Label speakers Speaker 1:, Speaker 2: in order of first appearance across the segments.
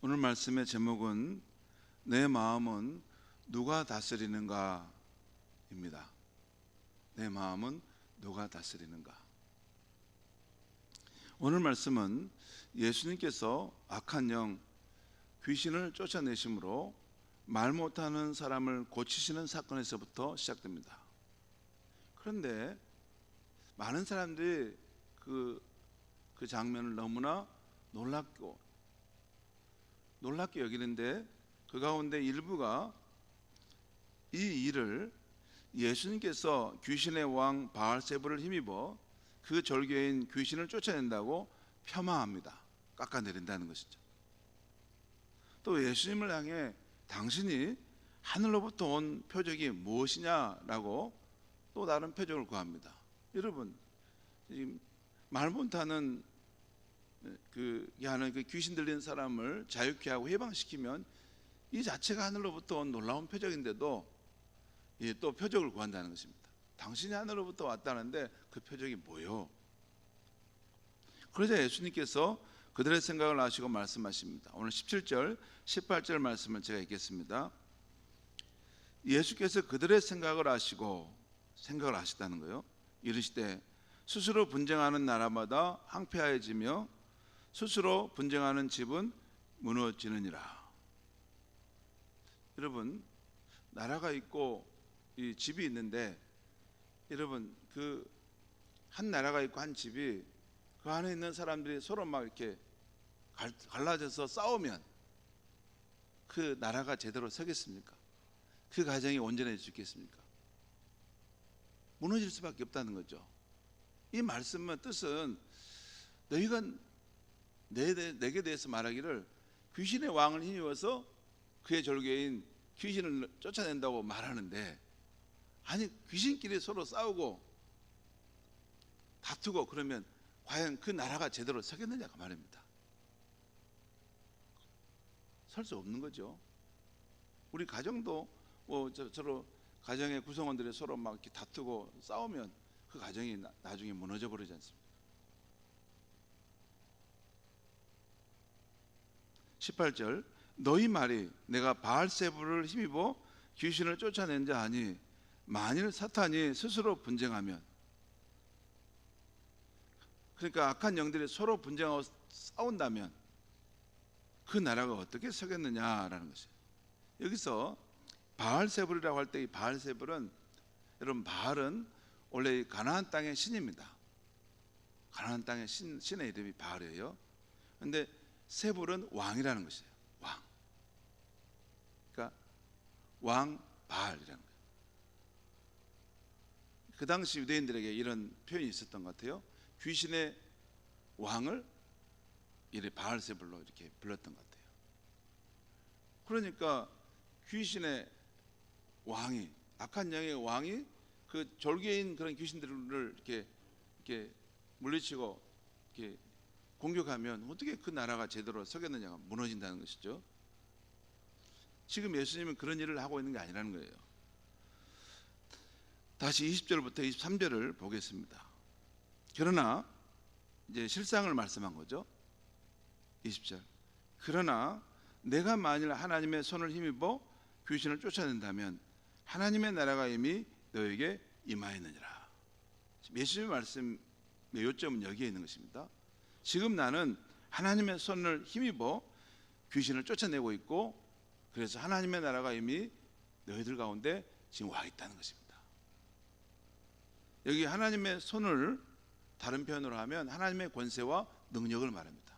Speaker 1: 오늘 말씀의 제목은 내 마음은 누가 다스리는가 입니다. 내 마음은 누가 다스리는가. 오늘 말씀은 예수님께서 악한 영, 귀신을 쫓아내심으로 말 못하는 사람을 고치시는 사건에서부터 시작됩니다. 그런데 많은 사람들이 그 장면을 너무나 놀랍게 여기는데, 그 가운데 일부가 이 일을 예수님께서 귀신의 왕 바알세불을 힘입어 그 절개인 귀신을 쫓아낸다고 폄하합니다. 깎아내린다는 것이죠. 또 예수님을 향해 당신이 하늘로부터 온 표적이 무엇이냐라고 또 다른 표적을 구합니다. 여러분, 말 못하는 그 귀신 들린 사람을 자유케 하고 해방시키면 이 자체가 하늘로부터 온 놀라운 표적인데도 또 표적을 구한다는 것입니다. 당신이 하늘로부터 왔다는데 그 표적이 뭐요? 그러자 예수님께서 그들의 생각을 아시고 말씀하십니다. 오늘 17절 18절 말씀을 제가 읽겠습니다. 예수께서 그들의 생각을 아시다는 거예요. 이르시되 스스로 분쟁하는 나라마다 황폐하여지며 스스로 분쟁하는 집은 무너지느니라. 여러분, 나라가 있고 이 집이 있는데, 여러분, 그 한 나라가 있고 한 집이 그 안에 있는 사람들이 서로 막 이렇게 갈라져서 싸우면 그 나라가 제대로 서겠습니까? 그 가정이 온전해질 수 있겠습니까? 무너질 수밖에 없다는 거죠. 이 말씀의 뜻은 너희가 내게 대해서 말하기를 귀신의 왕을 힘입어서 그의 절개인 귀신을 쫓아낸다고 말하는데, 아니 귀신끼리 서로 싸우고 다투고 그러면 과연 그 나라가 제대로 서겠느냐가 말입니다. 설 수 없는 거죠. 우리 가정도 서로 가정의 구성원들이 서로 막 이렇게 다투고 싸우면 그 가정이 나중에 무너져 버리지 않습니까? 18절 너희 말이 내가 바알세불을 힘입어 귀신을 쫓아낸 자 아니, 만일 사탄이 스스로 분쟁하면, 그러니까 악한 영들이 서로 분쟁하고 싸운다면 그 나라가 어떻게 서겠느냐라는 것이에요. 여기서 바알세불이라고 할 때 이 바알세불은, 여러분, 바알은 원래 가나안 땅의 신입니다. 가나안 땅의 신의 이름이 바알이에요. 그런데 세불은 왕이라는 것이에요. 왕. 그러니까 왕 바알이라는 거예요. 그 당시 유대인들에게 이런 표현이 있었던 것 같아요. 귀신의 왕을 이래 바알세불로 이렇게 불렀던 것 같아요. 그러니까 귀신의 왕이, 악한 영의 왕이 그 졸개인 그런 귀신들을 이렇게 물리치고 이렇게 공격하면 어떻게 그 나라가 제대로 서겠느냐가 무너진다는 것이죠. 지금 예수님은 그런 일을 하고 있는 게 아니라는 거예요. 다시 20절부터 23절을 보겠습니다. 그러나 이제 실상을 말씀한 거죠. 20절 그러나 내가 만일 하나님의 손을 힘입어 귀신을 쫓아낸다면 하나님의 나라가 이미 너에게 임하였느니라. 예수님의 말씀의 요점은 여기에 있는 것입니다. 지금 나는 하나님의 손을 힘입어 귀신을 쫓아내고 있고, 그래서 하나님의 나라가 이미 너희들 가운데 지금 와 있다는 것입니다. 여기 하나님의 손을 다른 표현으로 하면 하나님의 권세와 능력을 말합니다.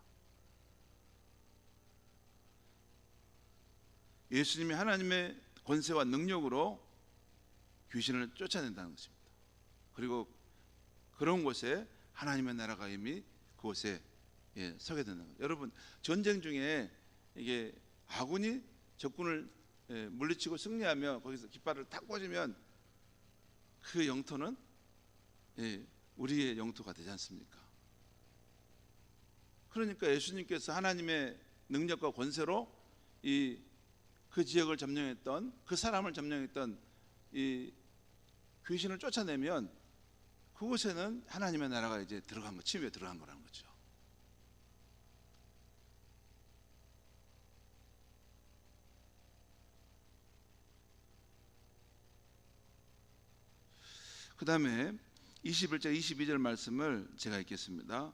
Speaker 1: 예수님이 하나님의 권세와 능력으로 귀신을 쫓아낸다는 것입니다. 그리고 그런 곳에 하나님의 나라가 이미 그곳에 서게 된다는 거예요. 여러분, 전쟁 중에 이게 아군이 적군을 물리치고 승리하며 거기서 깃발을 탁 꽂으면 그 영토는 우리의 영토가 되지 않습니까? 그러니까 예수님께서 하나님의 능력과 권세로 그 지역을 점령했던, 그 사람을 점령했던 이 귀신을 쫓아내면 그곳에는 하나님의 나라가 이제 침입에 들어간 거라는 거죠. 그 다음에 21절 22절 말씀을 제가 읽겠습니다.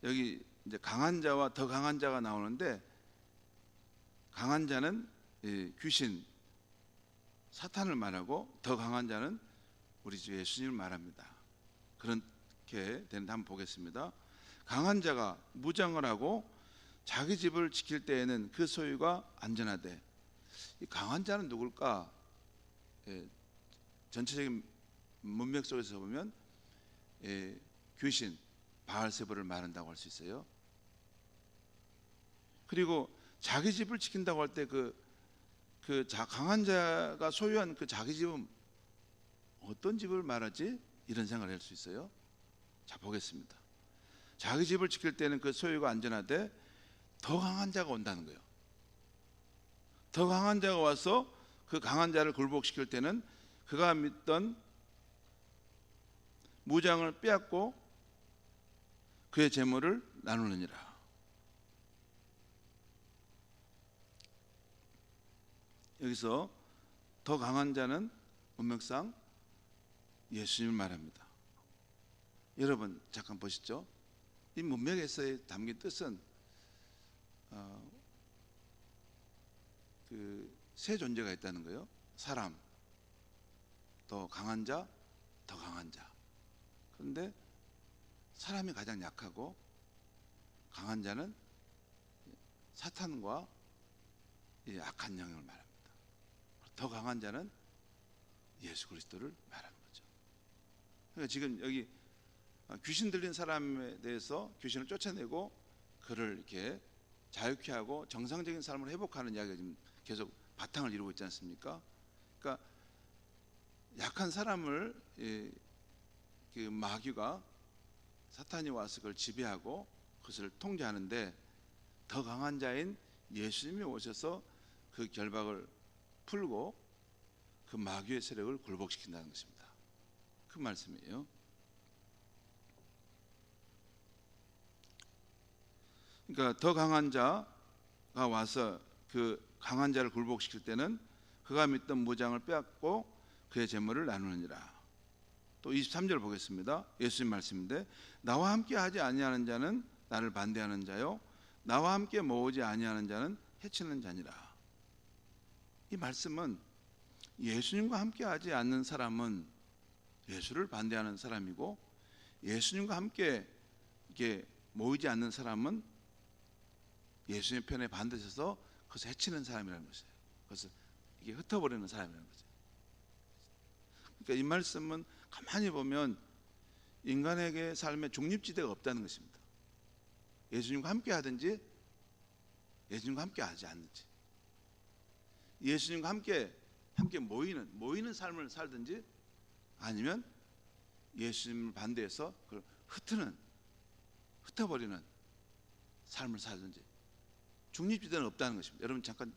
Speaker 1: 여기 이제 강한 자와 더 강한 자가 나오는데, 강한 자는 귀신 사탄을 말하고 더 강한 자는 우리 주 예수님을 말합니다. 그렇게 되는데 한번 보겠습니다. 강한 자가 무장을 하고 자기 집을 지킬 때에는 그 소유가 안전하되. 이 강한 자는 누굴까? 전체적인 문맥 속에서 보면 귀신 바알세불을 말한다고 할 수 있어요. 그리고 자기 집을 지킨다고 할 때 강한 자가 소유한 그 자기 집은 어떤 집을 말하지? 이런 생각을 할 수 있어요. 자, 보겠습니다. 자기 집을 지킬 때는 그 소유가 안전하되 더 강한 자가 온다는 거예요. 더 강한 자가 와서 그 강한 자를 굴복시킬 때는 그가 믿던 무장을 빼앗고 그의 재물을 나누느니라. 여기서 더 강한 자는 문맥상 예수님을 말합니다. 여러분 잠깐 보시죠. 이 문맥에서 담긴 뜻은 세 존재가 있다는 거예요. 사람, 더 강한 자, 더 강한 자. 그런데 사람이 가장 약하고 강한 자는 사탄과 악한 영역을 말합니다. 더 강한 자는 예수 그리스도를 말하는 거죠. 그러니까 지금 여기 귀신 들린 사람에 대해서 귀신을 쫓아내고 그를 이렇게 자유케 하고 정상적인 삶을 회복하는 이야기가 지금 계속 바탕을 이루고 있지 않습니까? 그러니까 약한 사람을 그 마귀가 사탄이 와서 그걸 지배하고 그것을 통제하는데, 더 강한 자인 예수님이 오셔서 그 결박을 풀고 그 마귀의 세력을 굴복시킨다는 것입니다. 그 말씀이에요. 그러니까 더 강한 자가 와서 그 강한 자를 굴복시킬 때는 그가 믿던 무장을 빼앗고 그의 재물을 나누느니라. 또 23절 보겠습니다. 예수님 말씀인데, 나와 함께 하지 아니하는 자는 나를 반대하는 자요, 나와 함께 모으지 아니하는 자는 해치는 자니라. 이 말씀은 예수님과 함께 하지 않는 사람은 예수를 반대하는 사람이고, 예수님과 함께 이게 모이지 않는 사람은 예수님 편에 반대서서 그것을 해치는 사람이라는 것이에요. 그것을 이게 흩어버리는 사람이라는 거죠. 그러니까 이 말씀은 가만히 보면 인간에게 삶에 중립지대가 없다는 것입니다. 예수님과 함께 하든지 예수님과 함께 하지 않는지, 예수님과 함께 모이는 삶을 살든지, 아니면 예수님을 반대해서 그걸 흩어버리는 삶을 살든지, 중립지대는 없다는 것입니다. 여러분 잠깐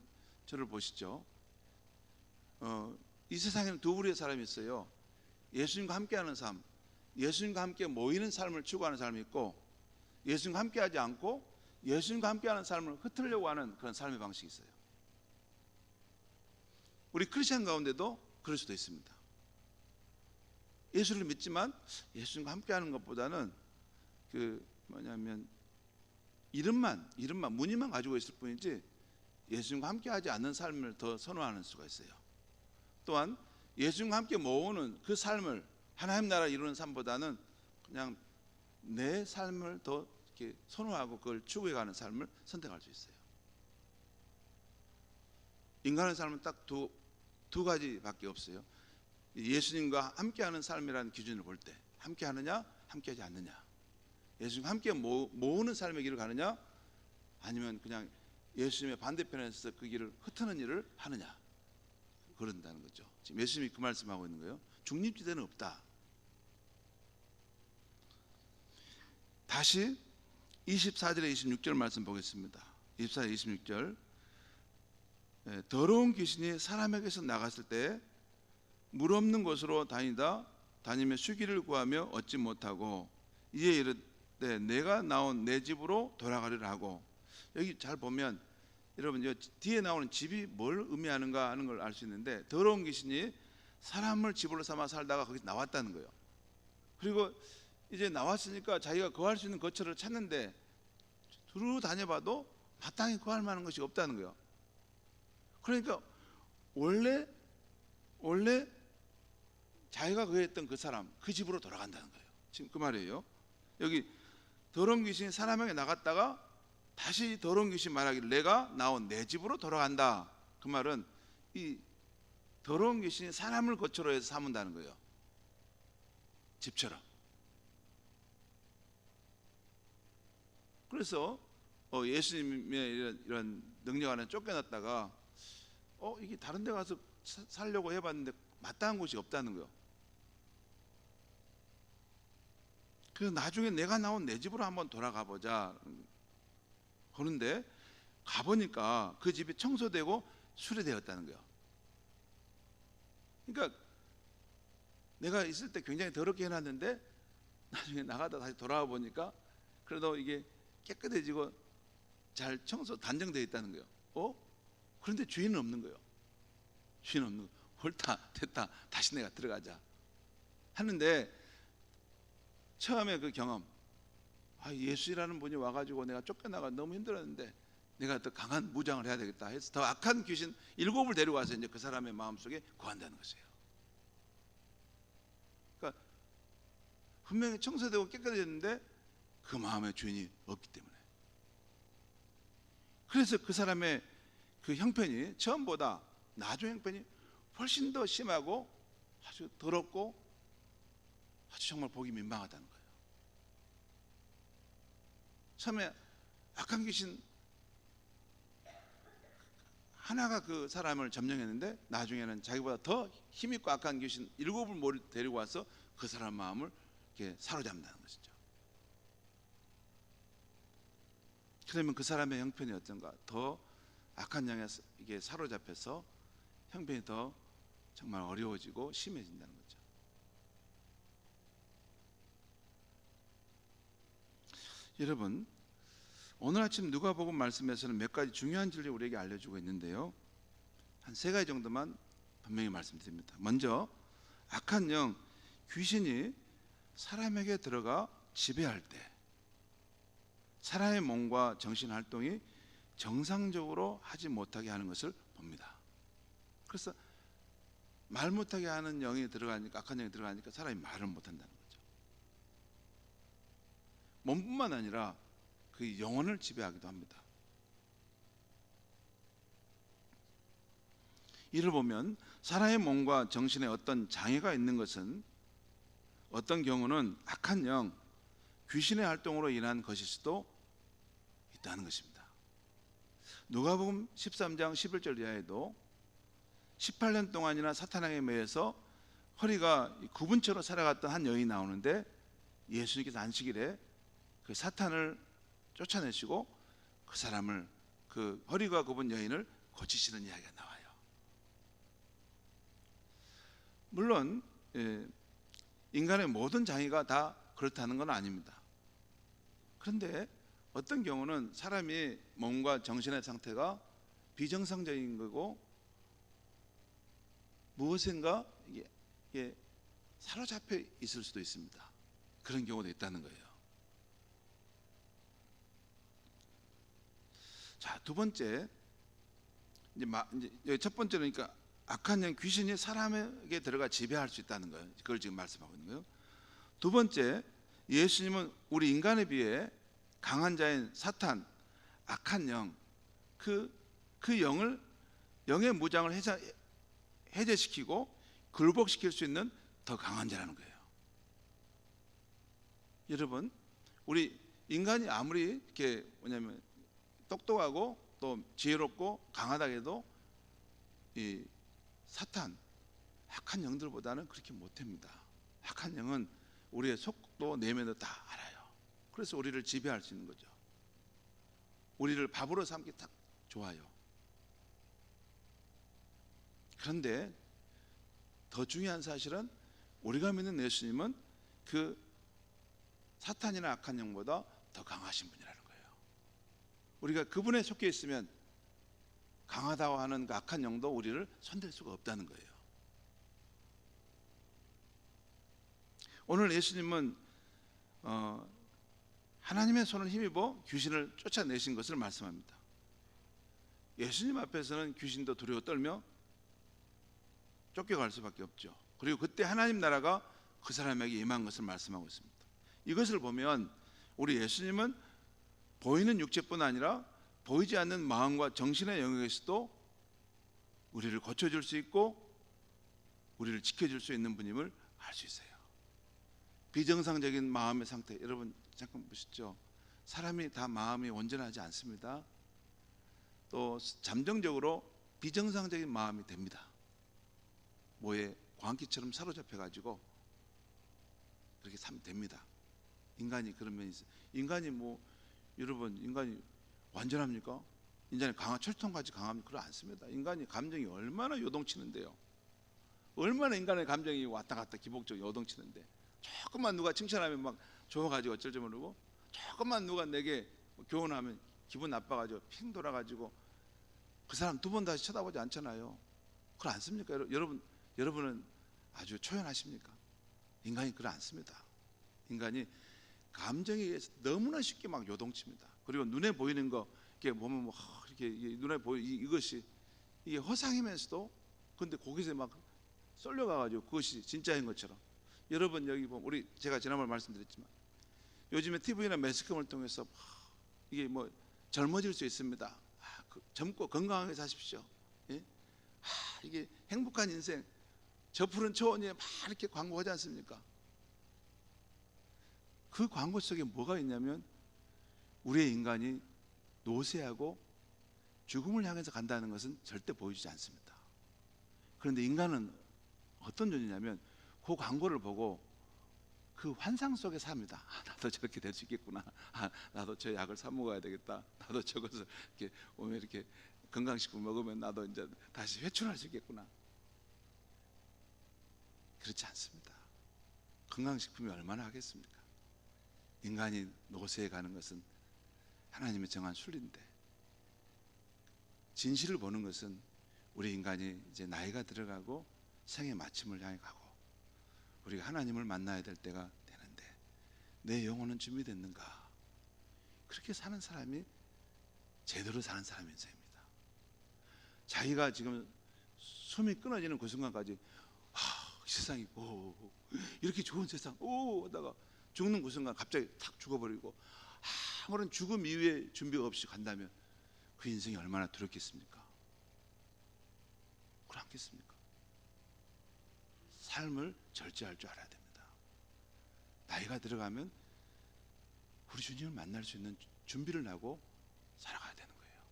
Speaker 1: 저를 보시죠. 이 세상에는 두 부류의 사람이 있어요. 예수님과 함께하는 삶, 예수님과 함께 모이는 삶을 추구하는 사람이 있고, 예수님과 함께하지 않고 예수님과 함께하는 삶을 흩으려고 하는 그런 삶의 방식이 있어요. 우리 크리스천 가운데도 그럴 수도 있습니다. 예수를 믿지만 예수님과 함께하는 것보다는 이름만 무늬만 가지고 있을 뿐이지 예수님과 함께하지 않는 삶을 더 선호하는 수가 있어요. 또한 예수님과 함께 모으는 그 삶을, 하나님 나라 이루는 삶보다는 그냥 내 삶을 더 이렇게 선호하고 그걸 추구해가는 삶을 선택할 수 있어요. 인간의 삶은 딱 두 가지밖에 없어요. 예수님과 함께하는 삶이라는 기준을 볼 때, 함께하느냐 함께하지 않느냐, 예수님과 함께 모으는 삶의 길을 가느냐, 아니면 그냥 예수님의 반대편에서 그 길을 흩트는 일을 하느냐, 그런다는 거죠. 지금 예수님이 그 말씀하고 있는 거예요. 중립지대는 없다. 다시 24절에 26절 말씀 보겠습니다. 24절 26절. 더러운 귀신이 사람에게서 나갔을 때 물 없는 곳으로 다니며 쉬기를 구하며 얻지 못하고 이에 이르되 내가 나온 내 집으로 돌아가리라 하고. 여기 잘 보면 여러분 뒤에 나오는 집이 뭘 의미하는가 하는 걸 알 수 있는데, 더러운 귀신이 사람을 집으로 삼아 살다가 거기서 나왔다는 거예요. 그리고 이제 나왔으니까 자기가 거할 수 있는 거처를 찾는데 두루 다녀봐도 마땅히 거할 만한 것이 없다는 거예요. 그러니까 원래 자기가 거했던 그 사람, 그 집으로 돌아간다는 거예요. 지금 그 말이에요. 여기 더러운 귀신이 사람에게 나갔다가 다시 더러운 귀신 말하기를 내가 나온 내 집으로 돌아간다. 그 말은 이 더러운 귀신이 사람을 거처로 해서 삼은다는 거예요. 집처럼. 그래서 예수님의 이런 능력 안에 쫓겨났다가 이게 다른 데 가서 살려고 해봤는데 마땅한 곳이 없다는 거예요. 그래서 나중에 내가 나온 내 집으로 한번 돌아가 보자 그런데 가보니까 그 집이 청소되고 수리되었다는 거예요. 그러니까 내가 있을 때 굉장히 더럽게 해놨는데 나중에 나가다 다시 돌아와 보니까 그래도 이게 깨끗해지고 잘 청소 단정되어 있다는 거예요. 그런데 주인은 없는 거예요. 주인 없는 거예요. 옳다 됐다 다시 내가 들어가자 하는데 처음에 그 경험, 예수라는 분이 와가지고 내가 쫓겨나가 너무 힘들었는데 내가 더 강한 무장을 해야 되겠다 해서 더 악한 귀신 7을 데려와서 이제 그 사람의 마음속에 거한다는 것이에요. 그러니까 분명히 청소되고 깨끗해졌는데 그 마음의 주인이 없기 때문에, 그래서 그 사람의 그 형편이 처음보다 나중 형편이 훨씬 더 심하고 아주 더럽고 아주 정말 보기 민망하다는 거예요. 처음에 악한 귀신 하나가 그 사람을 점령했는데 나중에는 자기보다 더 힘있고 악한 귀신 7을 데리고 와서 그 사람 마음을 이렇게 사로잡는다는 것이죠. 그러면 그 사람의 형편이 어떤가? 더 악한 영에 이게 사로잡혀서 형편이 더 정말 어려워지고 심해진다는 거죠. 여러분, 오늘 아침 누가복음 말씀에서는 몇 가지 중요한 진리를 우리에게 알려주고 있는데요, 한 3가지 정도만 분명히 말씀드립니다. 먼저 악한 영, 귀신이 사람에게 들어가 지배할 때 사람의 몸과 정신 활동이 정상적으로 하지 못하게 하는 것을 봅니다. 그래서 말 못하게 하는 영이 들어가니까, 악한 영이 들어가니까 사람이 말을 못한다는 거죠. 몸뿐만 아니라 그 영혼을 지배하기도 합니다. 이를 보면 사람의 몸과 정신에 어떤 장애가 있는 것은 어떤 경우는 악한 영, 귀신의 활동으로 인한 것일 수도 있다는 것입니다. 누가복음 13장 11절 이하에도 18년 동안이나 사탄에게 매여서 허리가 구분처로 살아갔던 한 여인이 나오는데 예수님께서 안식일에 그 사탄을 쫓아내시고 그 사람을, 그 허리가 굽은 여인을 고치시는 이야기가 나와요. 물론 인간의 모든 장애가 다 그렇다는 건 아닙니다. 그런데 어떤 경우는 사람이 몸과 정신의 상태가 비정상적인 거고 무엇인가 이게 사로잡혀 있을 수도 있습니다. 그런 경우도 있다는 거예요. 자, 두 번째, 이제 첫 번째는 그러니까 악한 영, 귀신이 사람에게 들어가 지배할 수 있다는 거예요. 그걸 지금 말씀하고 있는 거예요. 두 번째, 예수님은 우리 인간에 비해 강한 자인 사탄, 악한 영, 그 영의 무장을 해제시키고 굴복시킬 수 있는 더 강한 자라는 거예요. 여러분, 우리 인간이 아무리 이렇게 뭐냐면 똑똑하고 또 지혜롭고 강하다 해도 이 사탄, 악한 영들보다는 그렇게 못합니다. 악한 영은 우리의 속도, 내면도 다 알아요. 그래서 우리를 지배할 수 있는 거죠. 우리를 밥으로 삼기 딱 좋아요. 그런데 더 중요한 사실은 우리가 믿는 예수님은 그 사탄이나 악한 영보다 더 강하신 분이라는 거예요. 우리가 그분에 속해 있으면 강하다고 하는 그 악한 영도 우리를 손댈 수가 없다는 거예요. 오늘 예수님은 하나님의 손을 힘입어 귀신을 쫓아내신 것을 말씀합니다. 예수님 앞에서는 귀신도 두려워 떨며 쫓겨갈 수밖에 없죠. 그리고 그때 하나님 나라가 그 사람에게 임한 것을 말씀하고 있습니다. 이것을 보면 우리 예수님은 보이는 육체뿐 아니라 보이지 않는 마음과 정신의 영역에서도 우리를 고쳐줄 수 있고 우리를 지켜줄 수 있는 분임을 알 수 있어요. 비정상적인 마음의 상태, 여러분 잠깐 보시죠. 사람이 다 마음이 온전하지 않습니다. 또 잠정적으로 비정상적인 마음이 됩니다. 뭐에 광기처럼 사로잡혀 가지고 그렇게 살면 됩니다. 인간이 그런 면이 있어요. 인간이 여러분 인간이 완전합니까? 인간이 철통같이 강합니까? 그렇지 않습니다. 인간이 감정이 얼마나 요동치는데요. 얼마나 인간의 감정이 왔다 갔다 기복적으로 요동치는데, 조금만 누가 칭찬하면 막 좋아가지고 어쩔 줄 모르고, 조금만 누가 내게 교훈하면 기분 나빠가지고 핑 돌아가지고 그 사람 두 번 다시 쳐다보지 않잖아요. 그렇지 않습니까? 여러분은 아주 초연하십니까? 인간이 그렇지 않습니다. 인간이 감정에 의해서 너무나 쉽게 막 요동칩니다. 그리고 눈에 보이는 거 이렇게 보면 이렇게 눈에 이것이 이게 허상이면서도 근데 거기서 막 쏠려가가지고 그것이 진짜인 것처럼. 여러분 여기 보면 제가 지난번에 말씀드렸지만 요즘에 TV나 매스컴을 통해서 이게 젊어질 수 있습니다. 젊고 건강하게 사십시오. 예? 이게 행복한 인생, 저 푸른 초원에 막 이렇게 광고하지 않습니까? 그 광고 속에 뭐가 있냐면 우리의 인간이 노쇠하고 죽음을 향해서 간다는 것은 절대 보여주지 않습니다. 그런데 인간은 어떤 존재냐면 그 광고를 보고 그 환상 속에 삽니다. 나도 저렇게 될 수 있겠구나. 나도 저 약을 사 먹어야 되겠다. 나도 저것을 이렇게 오면 이렇게 건강식품 먹으면 나도 이제 다시 회춘할 수 있겠구나. 그렇지 않습니다. 건강식품이 얼마나 하겠습니까? 인간이 노쇠해 가는 것은 하나님의 정한 순리인데, 진실을 보는 것은 우리 인간이 이제 나이가 들어가고 생의 마침을 향해 가고 우리가 하나님을 만나야 될 때가 되는데 내 영혼은 준비됐는가? 그렇게 사는 사람이 제대로 사는 사람의 인생입니다. 자기가 지금 숨이 끊어지는 그 순간까지 세상이 이렇게 좋은 세상 하다가 죽는 그 순간 갑자기 탁 죽어버리고 아무런 죽음 이후에 준비가 없이 간다면 그 인생이 얼마나 두렵겠습니까? 그렇겠습니까? 삶을 절제할 줄 알아야 됩니다. 나이가 들어가면 우리 주님을 만날 수 있는 준비를 하고 살아가야 되는 거예요.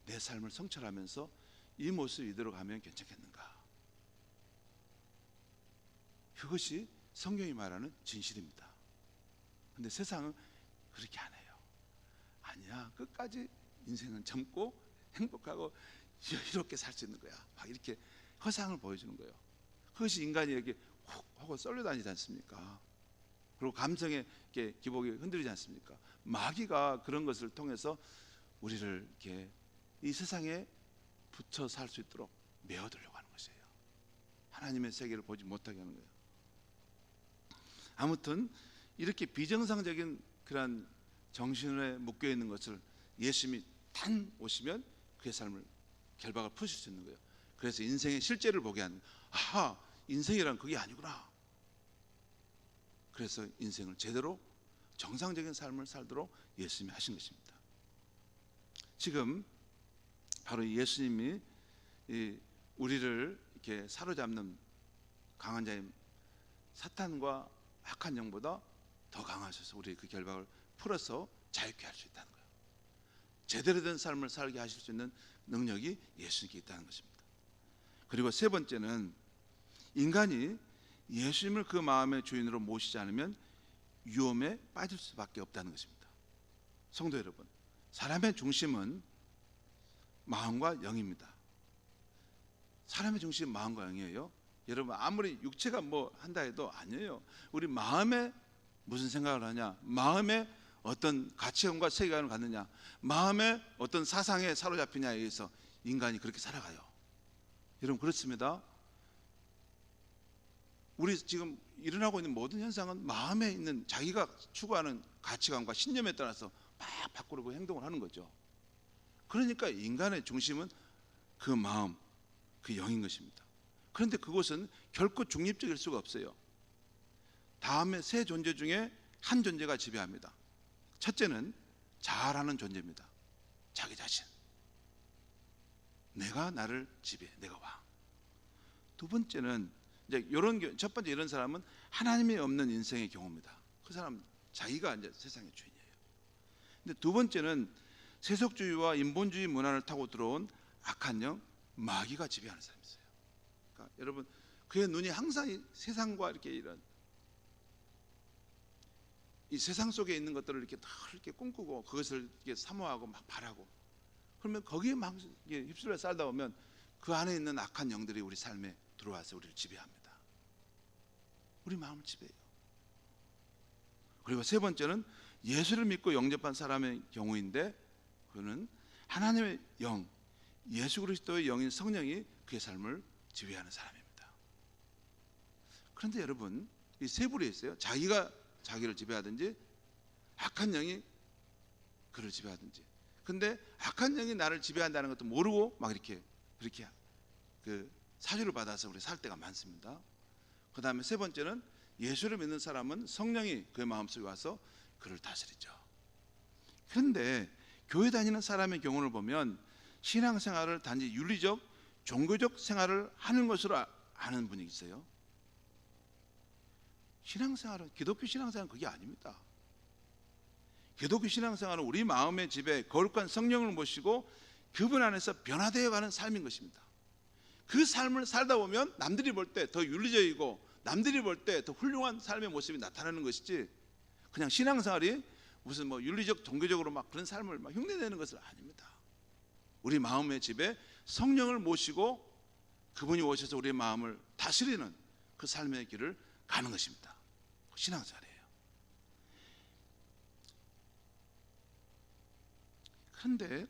Speaker 1: 내 삶을 성찰하면서 이 모습 이대로 가면 괜찮겠는가? 그것이 성경이 말하는 진실입니다. 근데 세상은 그렇게 안 해요. 아니야, 끝까지 인생은 젊고 행복하고 여유롭게 살 수 있는 거야. 막 이렇게 허상을 보여주는 거예요. 그것이 인간이 이렇게 훅 하고 쏠려다니지 않습니까? 그리고 감성의 기복이 흔들리지 않습니까? 마귀가 그런 것을 통해서 우리를 이렇게 이 세상에 붙여 살 수 있도록 메어들려고 하는 것이에요. 하나님의 세계를 보지 못하게 하는 거예요. 아무튼 이렇게 비정상적인 그런 정신에 묶여 있는 것을 예수님이 단 오시면 그의 삶을 결박을 푸실 수 있는 거예요. 그래서 인생의 실제를 보게 하는, 인생이란 그게 아니구나. 그래서 인생을 제대로 정상적인 삶을 살도록 예수님이 하신 것입니다. 지금 바로 예수님이 우리를 이렇게 사로잡는 강한 자인 사탄과 악한 영보다 더 강하셔서 우리의 그 결박을 풀어서 자유케 할 수 있다는 거예요. 제대로 된 삶을 살게 하실 수 있는 능력이 예수님께 있다는 것입니다. 그리고 세 번째는 인간이 예수님을 그 마음의 주인으로 모시지 않으면 위험에 빠질 수밖에 없다는 것입니다. 성도 여러분, 사람의 중심은 마음과 영입니다. 사람의 중심은 마음과 영이에요. 여러분 아무리 육체가 한다 해도 아니에요. 우리 마음에 무슨 생각을 하냐, 마음에 어떤 가치관과 세계관을 갖느냐, 마음에 어떤 사상에 사로잡히냐에 의해서 인간이 그렇게 살아가요. 여러분 그렇습니다. 우리 지금 일어나고 있는 모든 현상은 마음에 있는 자기가 추구하는 가치관과 신념에 따라서 막 바꾸려고 행동을 하는 거죠. 그러니까 인간의 중심은 그 마음, 그 영인 것입니다. 그런데 그것은 결코 중립적일 수가 없어요. 다음에 세 존재 중에 한 존재가 지배합니다. 첫째는 자아라는 존재입니다. 자기 자신. 내가 나를 지배해. 내가 왕. 두 번째는 이제 첫 번째 이런 사람은 하나님이 없는 인생의 경우입니다. 그 사람 자기가 이제 세상의 주인이에요. 근데 두 번째는 세속주의와 인본주의 문화를 타고 들어온 악한 영, 마귀가 지배하는 사람이 있어요. 그러니까 여러분, 그의 눈이 항상 이 세상과 이렇게 이런 이 세상 속에 있는 것들을 이렇게 다 이렇게 꿈꾸고 그것을 이렇게 사모하고 막 바라고, 그러면 거기에 막 휩쓸려 살다 보면 그 안에 있는 악한 영들이 우리 삶에 들어와서 우리를 지배합니다. 우리 마음을 지배해요. 그리고 세 번째는 예수를 믿고 영접한 사람의 경우인데, 그는 하나님의 영, 예수 그리스도의 영인 성령이 그의 삶을 지배하는 사람입니다. 그런데 여러분, 이 세 부류에 있어요. 자기가 자기를 지배하든지, 악한 영이 그를 지배하든지. 근데 악한 영이 나를 지배한다는 것도 모르고 막 이렇게 그렇게 그 사주를 받아서 우리 살 때가 많습니다. 그 다음에 세 번째는 예수를 믿는 사람은 성령이 그의 마음속에 와서 그를 다스리죠. 그런데 교회 다니는 사람의 경우를 보면 신앙생활을 단지 윤리적, 종교적 생활을 하는 것으로 아는 분이 있어요. 신앙생활은, 기독교 신앙생활은 그게 아닙니다. 기독교 신앙생활은 우리 마음의 집에 거룩한 성령을 모시고 그분 안에서 변화되어가는 삶인 것입니다. 그 삶을 살다 보면 남들이 볼 때 더 윤리적이고 남들이 볼 때 더 훌륭한 삶의 모습이 나타나는 것이지, 그냥 신앙생활이 무슨 뭐 윤리적, 종교적으로 막 그런 삶을 막 흉내내는 것은 아닙니다. 우리 마음의 집에 성령을 모시고 그분이 오셔서 우리의 마음을 다스리는 그 삶의 길을 가는 것입니다. 신앙생활이에요. 그런데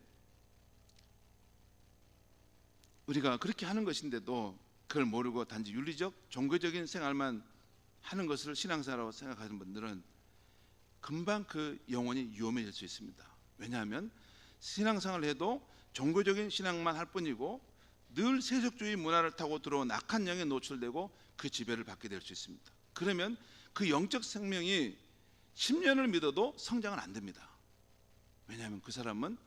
Speaker 1: 우리가 그렇게 하는 것인데도 그걸 모르고 단지 윤리적, 종교적인 생활만 하는 것을 신앙생활이라고 생각하는 분들은 금방 그 영혼이 위험해질 수 있습니다. 왜냐하면 신앙생활을 해도 종교적인 신앙만 할 뿐이고 늘 세속주의 문화를 타고 들어온 악한 영에 노출되고 그 지배를 받게 될 수 있습니다. 그러면 그 영적 생명이 10년을 믿어도 성장은 안 됩니다. 왜냐하면 그 사람은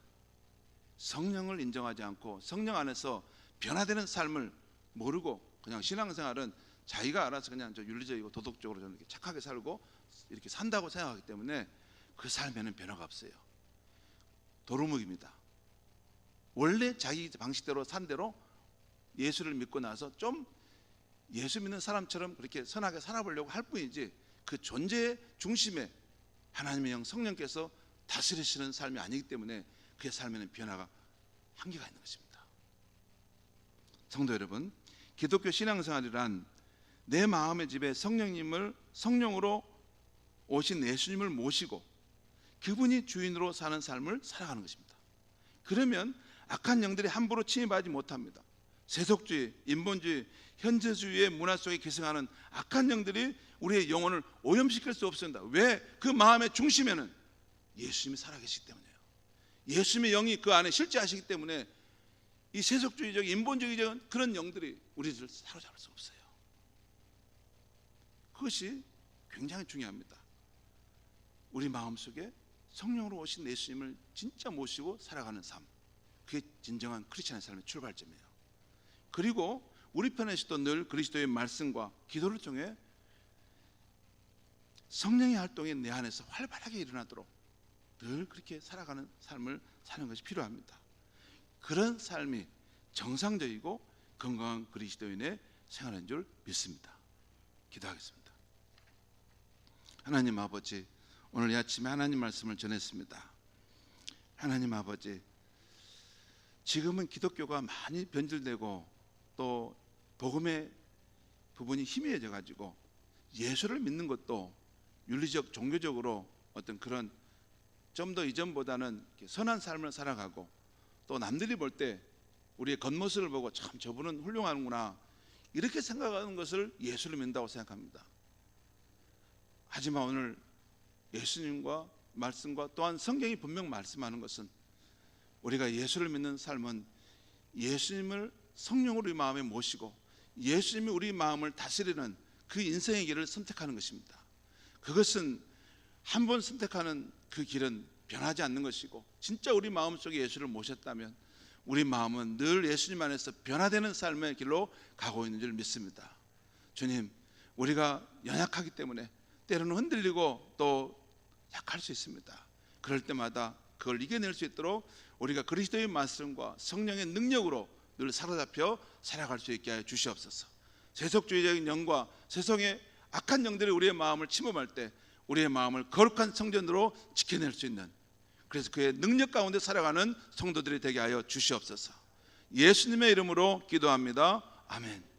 Speaker 1: 성령을 인정하지 않고 성령 안에서 변화되는 삶을 모르고 그냥 신앙생활은 자기가 알아서 그냥 윤리적이고 도덕적으로 좀 이렇게 착하게 살고 이렇게 산다고 생각하기 때문에 그 삶에는 변화가 없어요. 도루묵입니다. 원래 자기 방식대로 산 대로 예수를 믿고 나서 좀 예수 믿는 사람처럼 그렇게 선하게 살아보려고 할 뿐이지, 그 존재의 중심에 하나님의 영 성령께서 다스리시는 삶이 아니기 때문에 그의 삶에는 변화가 한계가 있는 것입니다. 성도 여러분, 기독교 신앙생활이란 내 마음의 집에 성령으로 오신 예수님을 모시고 그분이 주인으로 사는 삶을 살아가는 것입니다. 그러면 악한 영들이 함부로 침입하지 못합니다. 세속주의, 인본주의, 현재주의의 문화 속에 기승하는 악한 영들이 우리의 영혼을 오염시킬 수 없습니다. 왜? 그 마음의 중심에는 예수님이 살아계시기 때문이에요. 예수님의 영이 그 안에 실제하시기 때문에 이 세속주의적, 인본주의적 그런 영들이 우리들을 사로잡을 수 없어요. 그것이 굉장히 중요합니다. 우리 마음속에 성령으로 오신 예수님을 진짜 모시고 살아가는 삶, 그게 진정한 크리스천의 삶의 출발점이에요. 그리고 우리 편에서도 늘 그리스도의 말씀과 기도를 통해 성령의 활동이 내 안에서 활발하게 일어나도록 늘 그렇게 살아가는 삶을 사는 것이 필요합니다. 그런 삶이 정상적이고 건강한 그리스도인의 생활인 줄 믿습니다. 기도하겠습니다. 하나님 아버지, 오늘 이 아침에 하나님 말씀을 전했습니다. 하나님 아버지, 지금은 기독교가 많이 변질되고 또 복음의 부분이 희미해져 가지고 예수를 믿는 것도 윤리적, 종교적으로 어떤 그런 좀 더 이전보다는 선한 삶을 살아가고, 또 남들이 볼 때 우리의 겉모습을 보고 참 저분은 훌륭하구나 이렇게 생각하는 것을 예수를 믿는다고 생각합니다. 하지만 오늘 예수님과 말씀과 또한 성경이 분명 말씀하는 것은 우리가 예수를 믿는 삶은 예수님을 성령으로 우리 마음에 모시고 예수님이 우리 마음을 다스리는 그 인생의 길을 선택하는 것입니다. 그것은 한 번 선택하는 그 길은 변하지 않는 것이고, 진짜 우리 마음속에 예수를 모셨다면 우리 마음은 늘 예수님 안에서 변화되는 삶의 길로 가고 있는 줄 믿습니다. 주님, 우리가 연약하기 때문에 때로는 흔들리고 또 약할 수 있습니다. 그럴 때마다 그걸 이겨낼 수 있도록 우리가 그리스도의 말씀과 성령의 능력으로 늘 사로잡혀 살아갈 수 있게 하여 주시옵소서. 세속주의적인 영과 세상의 악한 영들이 우리의 마음을 침범할 때 우리의 마음을 거룩한 성전으로 지켜낼 수 있는, 그래서 그의 능력 가운데 살아가는 성도들이 되게 하여 주시옵소서. 예수님의 이름으로 기도합니다. 아멘.